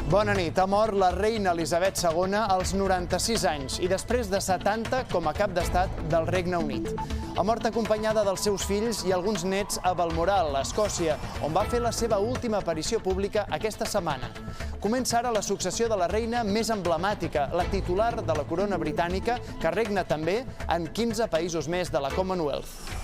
Bona nit. Ha mort la reina Elisabet II als 96 anys i després de 70 com a cap d'estat del Regne Unit. Ha mort acompanyada dels seus fills i alguns nets a Balmoral, a Escòcia, on va fer la seva última aparició pública aquesta setmana. Comença ara la successió de la reina més emblemàtica, la titular de la corona britànica, que regna també en 15 països més de la Commonwealth.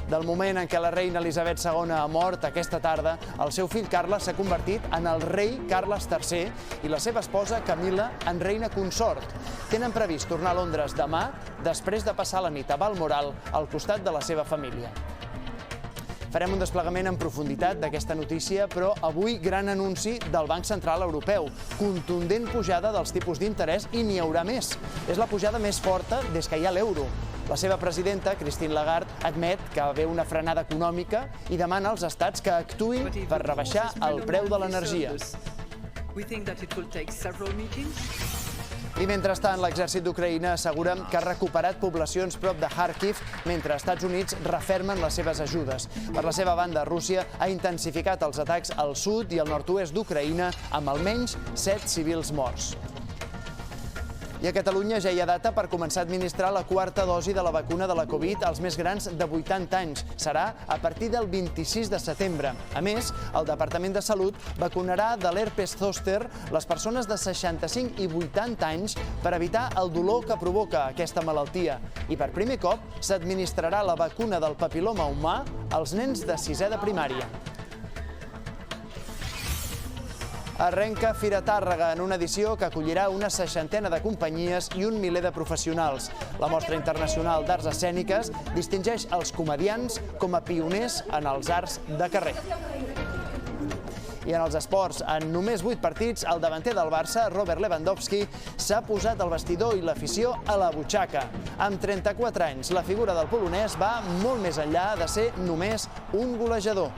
Del moment en què la reina Elisabet II ha mort aquesta tarda, el seu fill Carles s'ha convertit en el rei Carles III i la seva esposa Camilla en reina consort. Tenen previst tornar a Londres demà, després de passar la nit a Balmoral al costat de la seva família. Farem un desplegament en profunditat d'aquesta notícia, però avui gran anunci del Banc Central Europeu. Contundent pujada dels tipus d'interès i n'hi haurà més. És la pujada més forta des que hi ha l'euro. La seva presidenta, Christine Lagarde, admet que va haver una frenada econòmica i demana als estats que actuïn per rebaixar el preu de l'energia. I mentrestant, l'exèrcit d'Ucraïna assegura que ha recuperat poblacions prop de Kharkiv, mentre Estats Units refermen les seves ajudes. Per la seva banda, Rússia ha intensificat els atacs al sud i al nord-oest d'Ucraïna amb almenys 7 civils morts. I a Catalunya ja hi ha data per començar a administrar la quarta dosi de la vacuna de la Covid als més grans de 80 anys. Serà a partir del 26 de setembre. A més, el Departament de Salut vacunarà de l'herpes zòster les persones de 65 i 80 anys per evitar el dolor que provoca aquesta malaltia. I per primer cop s'administrarà la vacuna del papil·loma humà als nens de 6è de primària. Arrenca Fira Tàrrega en una edició que acollirà una 60ena de companyies i un miler de professionals. La Mostra Internacional d'Arts Escèniques distingeix els comediants com a pioners en els arts de carrer. I en els esports, en només 8 partits, el davanter del Barça, Robert Lewandowski, s'ha posat el vestidor i l'afició a la butxaca. Amb 34 anys, la figura del polonès va molt més enllà de ser només un golejador.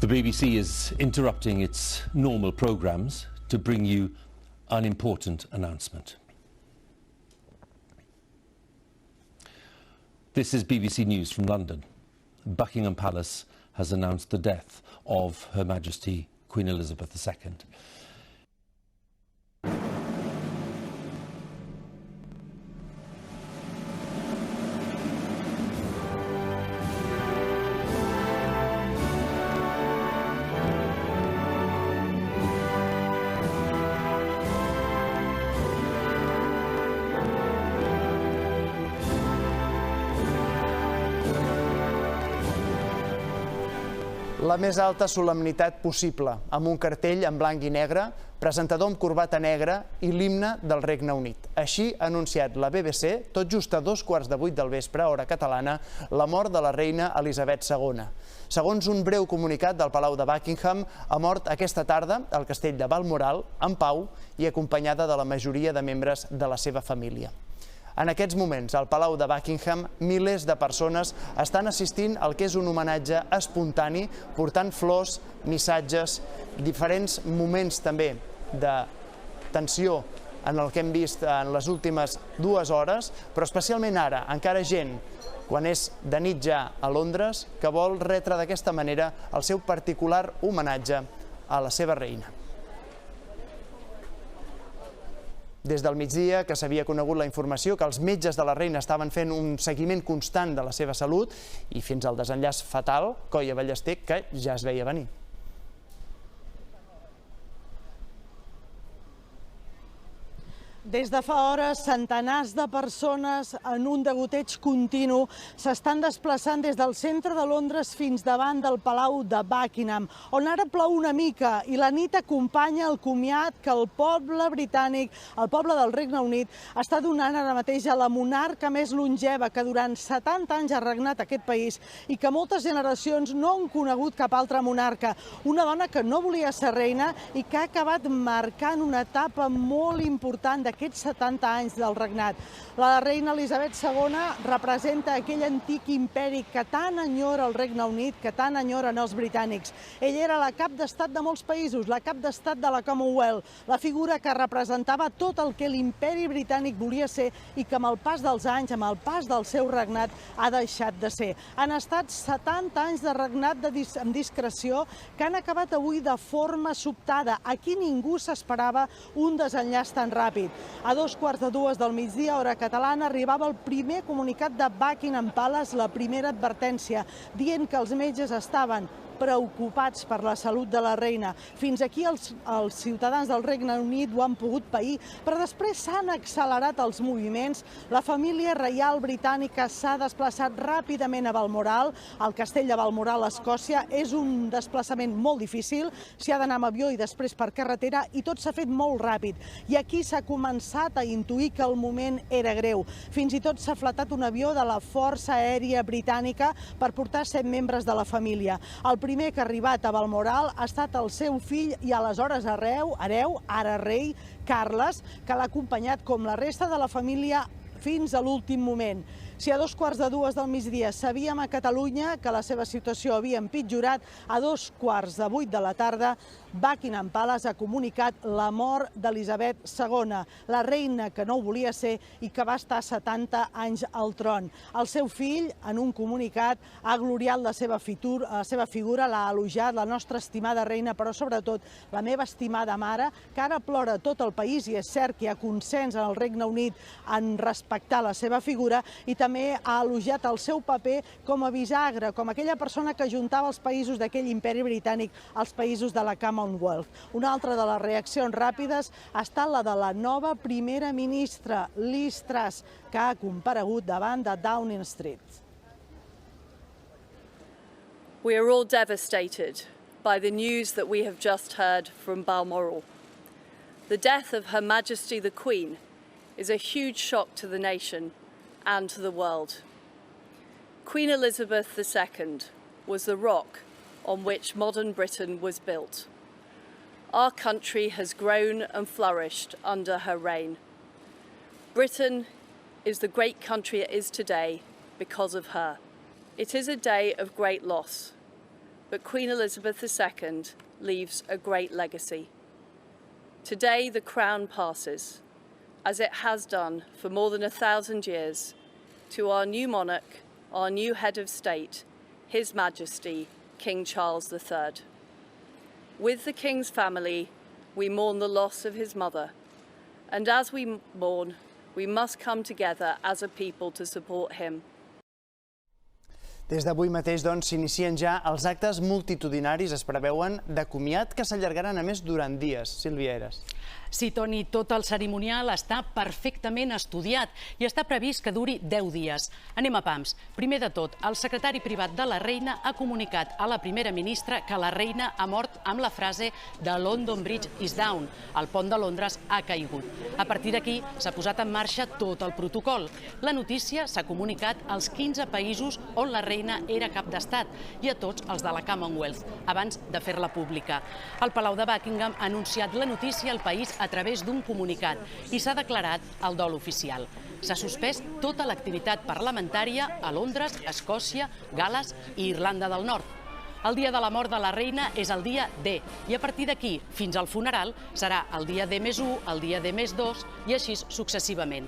The BBC is interrupting its normal programmes to bring you an important announcement. This is BBC News from London. Buckingham Palace has announced the death of Her Majesty Queen Elizabeth II. La més alta solemnitat possible, amb un cartell en blanc i negre, presentador amb corbata negra i l'himne del Regne Unit. Així ha anunciat la BBC, tot just a 2:15 del vespre, hora catalana, la mort de la reina Elisabet II. Segons un breu comunicat del Palau de Buckingham, ha mort aquesta tarda al castell de Balmoral, en pau i acompanyada de la majoria de membres de la seva família. En aquests moments, al Palau de Buckingham, milers de persones estan assistint al que és un homenatge espontani, portant flors, missatges, diferents moments també de tensió en el que hem vist en les últimes 2 hores, però especialment ara, encara gent, quan és de nit ja a Londres, que vol retre d'aquesta manera el seu particular homenatge a la seva reina. Des del migdia, que s'havia conegut la informació que els metges de la reina estaven fent un seguiment constant de la seva salut i fins al desenllaç fatal, Coia Ballester, que ja es veia venir. Des de fa hores, centenars de persones en un degoteig continu s'estan desplaçant des del centre de Londres fins davant del Palau de Buckingham, on ara plou una mica i la nit acompanya el comiat que el poble britànic, el poble del Regne Unit, està donant ara mateix a la monarca més longeva que durant 70 anys ha regnat aquest país i que moltes generacions no han conegut cap altra monarca. Una dona que no volia ser reina i que ha acabat marcant una etapa molt important d'aquest aquests 70 anys del regnat. La reina Elisabet II representa aquell antic imperi que tant enyora el Regne Unit, que tant enyoren els britànics. Ella era la cap d'estat de molts països, la cap d'estat de la Commonwealth, la figura que representava tot el que l'imperi britànic volia ser i que amb el pas dels anys, amb el pas del seu regnat, ha deixat de ser. Han estat 70 anys de regnat amb discreció que han acabat avui de forma sobtada. Aquí ningú s'esperava un desenllaç tan ràpid. A 2:15 del migdia, hora catalana, arribava el primer comunicat de Buckingham Palace, la primera advertència, dient que els metges estaven preocupats per la salut de la reina. Fins aquí els ciutadans del Regne Unit ho han pogut pair, però després s'han accelerat els moviments. La família reial britànica s'ha desplaçat ràpidament a Balmoral, al castell de Balmoral, a Escòcia. És un desplaçament molt difícil, s'hi ha d'anar amb avió i després per carretera, i tot s'ha fet molt ràpid. I aquí s'ha començat a intuir que el moment era greu. Fins i tot s'ha fletat un avió de la Força Aèria Britànica per portar 7 membres de la família. El primer que ha arribat a Balmoral ha estat el seu fill i aleshores hereu, ara rei, Carles, que l'ha acompanyat com la resta de la família fins a l'últim moment. Si a 2:15 del migdia sabíem a Catalunya que la seva situació havia empitjorat, a 2:15 de la tarda Buckingham Palace ha comunicat la mort d'Elisabet II, la reina que no ho volia ser i que va estar 70 anys al tron. El seu fill, en un comunicat, ha gloriat la seva figura, l'ha elogiat, la nostra estimada reina, però sobretot la meva estimada mare, que ara plora tot el país, i és cert que hi ha consens en el Regne Unit en respectar la seva figura, i també ha elogiat el seu paper com a bisagra, com aquella persona que juntava els països d'aquell imperi britànic als països de la Commonwealth. Una altra de les reaccions ràpides ha estat la de la nova primera ministra, Liz Truss, que ha comparegut davant de Downing Street. We are all devastated by the news that we have just heard from Balmoral. The death of Her Majesty the Queen is a huge shock to the nation and to the world. Queen Elizabeth II was the rock on which modern Britain was built. Our country has grown and flourished under her reign. Britain is the great country it is today because of her. It is a day of great loss, but Queen Elizabeth II leaves a great legacy. Today the crown passes, as it has done for more than 1,000 years, to our new monarch, our new head of state, His Majesty, King Charles III. With the King's family, we mourn the loss of his mother, and as we mourn, we must come together as a people to support him. Des d'avui mateix, doncs, s'inicien ja els actes multitudinaris, es preveuen, de comiat que s'allargaran a més durant dies. Sílvia Eres. Sí, Toni, tot el cerimonial està perfectament estudiat i està previst que duri 10 dies. Anem a pams. Primer de tot, el secretari privat de la reina ha comunicat a la primera ministra que la reina ha mort amb la frase de London Bridge is down. El pont de Londres ha caigut. A partir d'aquí s'ha posat en marxa tot el protocol. La notícia s'ha comunicat als 15 països on la reina era cap d'estat i a tots els de la Commonwealth, abans de fer-la pública. El Palau de Buckingham ha anunciat la notícia al país a través d'un comunicat i s'ha declarat el dol oficial. S'ha suspès tota l'activitat parlamentària a Londres, Escòcia, Gal·les i Irlanda del Nord. El dia de la mort de la reina és el dia D i a partir d'aquí fins al funeral serà el dia D+1, el dia D+2 i així successivament.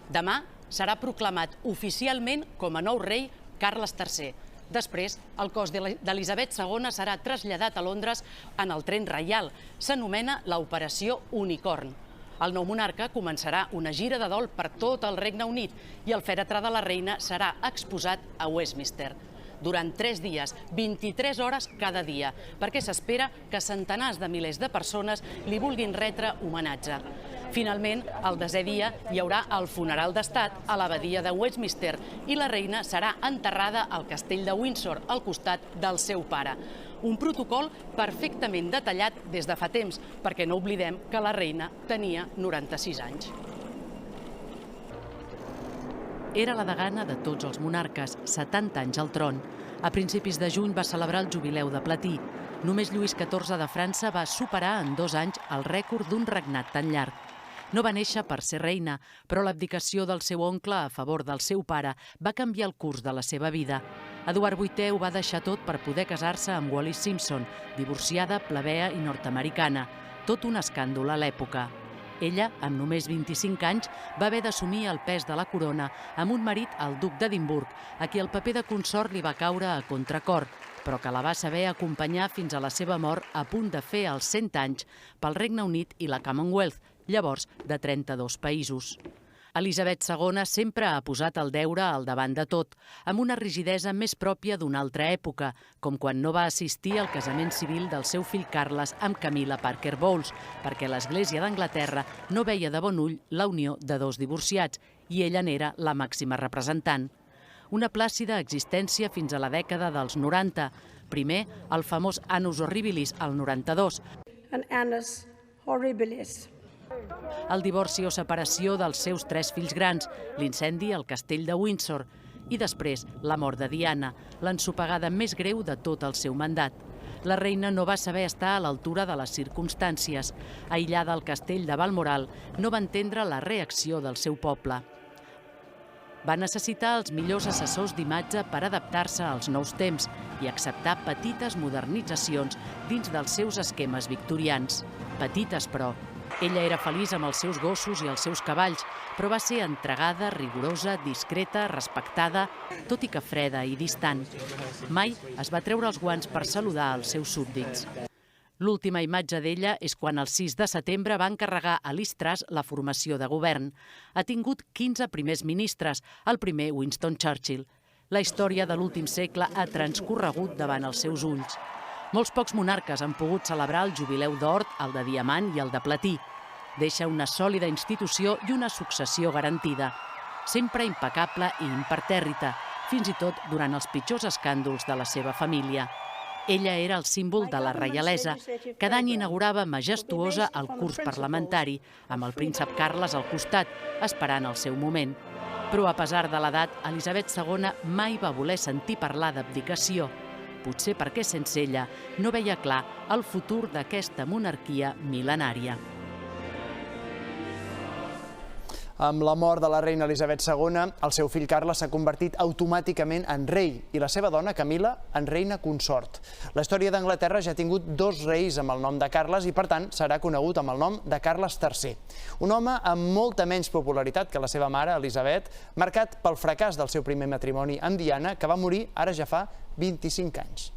Demà serà proclamat oficialment com a nou rei Carles III. Després, el cos d'Elisabet II serà traslladat a Londres en el tren reial. S'anomena l'Operació Unicorn. El nou monarca començarà una gira de dol per tot el Regne Unit i el fèretre de la reina serà exposat a Westminster. Durant 3 dies, 23 hores cada dia, perquè s'espera que centenars de milers de persones li vulguin retre homenatge. Finalment, el 10è dia hi haurà el funeral d'estat a l'abadia de Westminster i la reina serà enterrada al castell de Windsor, al costat del seu pare. Un protocol perfectament detallat des de fa temps, perquè no oblidem que la reina tenia 96 anys. Era la degana de tots els monarques, 70 anys al tron. A principis de juny va celebrar el jubileu de platí. Només Lluís XIV de França va superar en 2 anys el rècord d'un regnat tan llarg. No va néixer per ser reina, però l'abdicació del seu oncle a favor del seu pare va canviar el curs de la seva vida. Eduard VIII ho va deixar tot per poder casar-se amb Wallis Simpson, divorciada, plebea i nord-americana. Tot un escàndol a l'època. Ella, amb només 25 anys, va haver d'assumir el pes de la corona amb un marit, el duc d'Edimburg, a qui el paper de consort li va caure a contracor, però que la va saber acompanyar fins a la seva mort a punt de fer els 100 anys pel Regne Unit i la Commonwealth, llavors de 32 països. Elisabet II sempre ha posat el deure al davant de tot, amb una rigidesa més pròpia d'una altra època, com quan no va assistir al casament civil del seu fill Carles amb Camilla Parker Bowles, perquè l'Església d'Anglaterra no veia de bon ull la unió de dos divorciats, i ella n'era la màxima representant. Una plàcida existència fins a la dècada dels 90. Primer, el famós Annus Horribilis, al 92. Annus Horribilis. El divorci o separació dels seus 3 fills grans, l'incendi al castell de Windsor i després la mort de Diana, l'ensopegada més greu de tot el seu mandat. La reina no va saber estar a l'altura de les circumstàncies. Aïllada al castell de Balmoral, no va entendre la reacció del seu poble. Va necessitar els millors assessors d'imatge per adaptar-se als nous temps i acceptar petites modernitzacions dins dels seus esquemes victorians. Petites, però. Ella era feliç amb els seus gossos i els seus cavalls, però va ser entregada, rigorosa, discreta, respectada, tot i que freda i distant. Mai es va treure els guants per saludar els seus súbdits. L'última imatge d'ella és quan el 6 de setembre va encarregar a Liz Truss la formació de govern. Ha tingut 15 primers ministres, el primer Winston Churchill. La història de l'últim segle ha transcorregut davant els seus ulls. Molts pocs monarques han pogut celebrar el jubileu d'or, el de diamant i el de platí. Deixa una sòlida institució i una successió garantida. Sempre impecable i impertèrrita, fins i tot durant els pitjors escàndols de la seva família. Ella era el símbol de la reialesa. Cada any inaugurava majestuosa el curs parlamentari, amb el príncep Carles al costat, esperant el seu moment. Però a pesar de l'edat, Elisabet II mai va voler sentir parlar d'abdicació. Potser perquè sense ella no veia clar el futur d'aquesta monarquia mil·lenària. Amb la mort de la reina Elisabet II, el seu fill Carles s'ha convertit automàticament en rei i la seva dona, Camilla, en reina consort. La història d'Anglaterra ja ha tingut 2 reis amb el nom de Carles i, per tant, serà conegut amb el nom de Carles III. Un home amb molta menys popularitat que la seva mare, Elisabet, marcat pel fracàs del seu primer matrimoni amb Diana, que va morir ara ja fa 25 anys.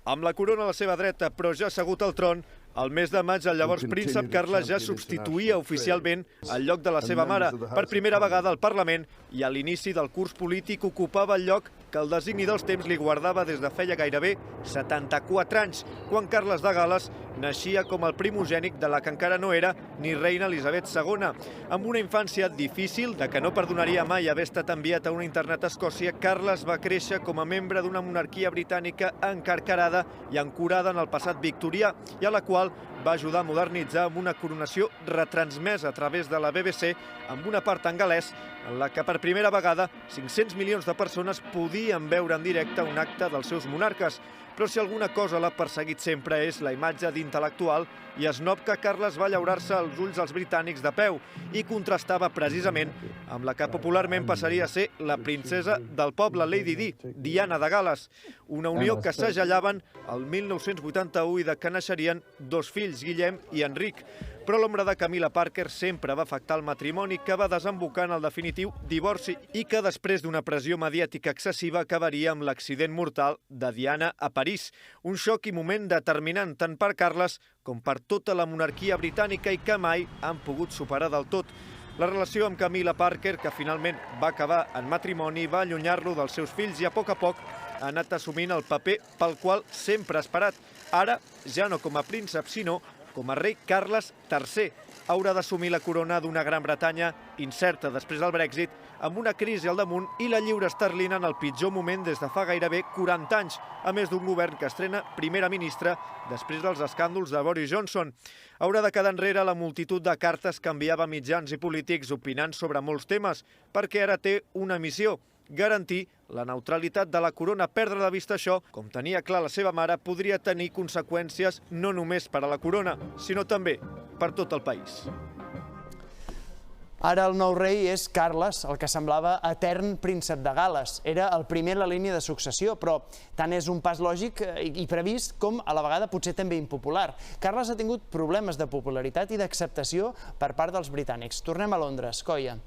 Amb la corona a la seva dreta, però ja assegut al tron, al mes de maig, el llavors príncep Carles ja substituïa oficialment el lloc de la seva mare. Per primera vegada al Parlament i a l'inici del curs polític ocupava el lloc que el designi dels temps li guardava des de feia gairebé 74 anys, quan Carles de Gal·les naixia com el primogènic de la que encara no era ni reina Elisabet II. Amb una infància difícil, de que no perdonaria mai haver estat enviat a un internat a Escòcia, Carles va créixer com a membre d'una monarquia britànica encarcarada i ancorada en el passat victorià, i a la qual va ajudar a modernitzar amb una coronació retransmesa a través de la BBC amb una part en galès en la que per primera vegada 500 milions de persones podien veure en directe un acte dels seus monarques. Però si alguna cosa l'ha perseguit sempre és la imatge d'intel·lectual i esnob que Carles va llaurar-se als ulls als britànics de peu i contrastava precisament amb la que popularment passaria a ser la princesa del poble, Lady Di, Diana de Gal·les. Una unió que s'agellaven el 1981 i de què naixerien 2 fills, Guillem i Enric. Però l'ombra de Camilla Parker sempre va afectar el matrimoni, que va desembocar en el definitiu divorci i que després d'una pressió mediàtica excessiva acabaria amb l'accident mortal de Diana a París. Un xoc i moment determinant tant per Carles com per tota la monarquia britànica i que mai han pogut superar del tot. La relació amb Camilla Parker, que finalment va acabar en matrimoni, va allunyar-lo dels seus fills i a poc ha anat assumint el paper pel qual sempre ha esperat. Ara, ja no com a príncep, sinó com a rei Carles III. Haurà d'assumir la corona d'una Gran Bretanya incerta després del Brexit, amb una crisi al damunt i la lliura esterlina en el pitjor moment des de fa gairebé 40 anys, a més d'un govern que estrena primera ministra després dels escàndols de Boris Johnson. Haurà de quedar enrere la multitud de cartes que enviava mitjans i polítics opinant sobre molts temes, perquè ara té una missió: garantir la neutralitat de la corona. Perdre de vista això, com tenia clar la seva mare, podria tenir conseqüències no només per a la corona, sinó també per tot el país. Ara el nou rei és Carles, el que semblava etern príncep de Gal·les. Era el primer en la línia de successió, però tant és un pas lògic i previst com a la vegada potser també impopular. Carles ha tingut problemes de popularitat i d'acceptació per part dels britànics. Tornem a Londres. Coia.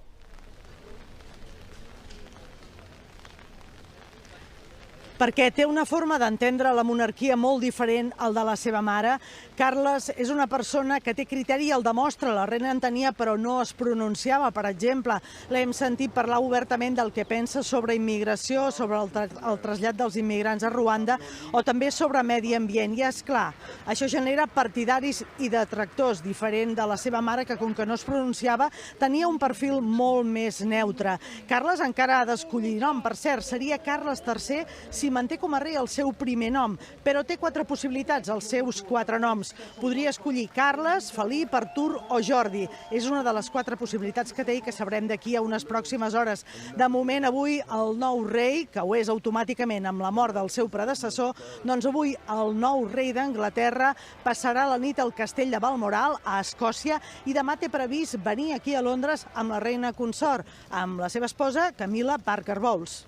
Perquè té una forma d'entendre la monarquia molt diferent al de la seva mare. Carles és una persona que té criteri i el demostra. La reina en tenia però no es pronunciava, per exemple. L'hem sentit parlar obertament del que pensa sobre immigració, sobre el trasllat dels immigrants a Ruanda o també sobre medi ambient. I és clar, això genera partidaris i detractors, diferent de la seva mare que, com que no es pronunciava, tenia un perfil molt més neutre. Carles encara ha d'escollir nom. Per cert, seria Carles III si manté com a rei el seu primer nom, però té 4 possibilitats, els seus 4 noms. Podria escollir Carles, Felip, Artur o Jordi. És una de les 4 possibilitats que té i que sabrem d'aquí a unes pròximes hores. De moment, avui, el nou rei, que ho és automàticament amb la mort del seu predecessor, doncs avui el nou rei d'Anglaterra passarà la nit al castell de Balmoral, a Escòcia, i demà té previst venir aquí a Londres amb la reina consort, amb la seva esposa, Camilla Parker Bowles.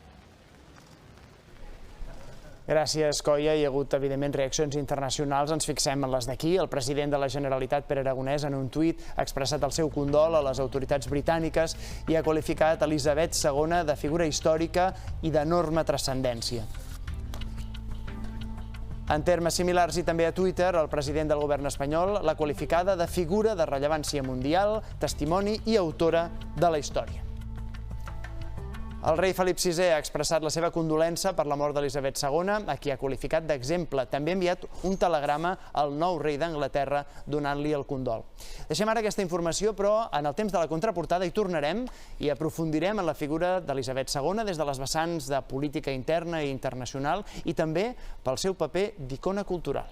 Gràcies, Coia. Hi ha hagut, evidentment, reaccions internacionals. Ens fixem en les d'aquí. El president de la Generalitat, Pere Aragonès, en un tuit ha expressat el seu condol a les autoritats britàniques i ha qualificat Elisabet II de figura històrica i d'enorme transcendència. En termes similars i també a Twitter, el president del govern espanyol l'ha qualificada de figura de rellevància mundial, testimoni i autora de la història. El rei Felip VI ha expressat la seva condolença per la mort d'Elisabet II, a qui ha qualificat d'exemple. També ha enviat un telegrama al nou rei d'Anglaterra donant-li el condol. Deixem ara aquesta informació, però en el temps de la contraportada hi tornarem i aprofundirem en la figura d'Elisabet II des de les vessants de política interna i internacional i també pel seu paper d'icona cultural.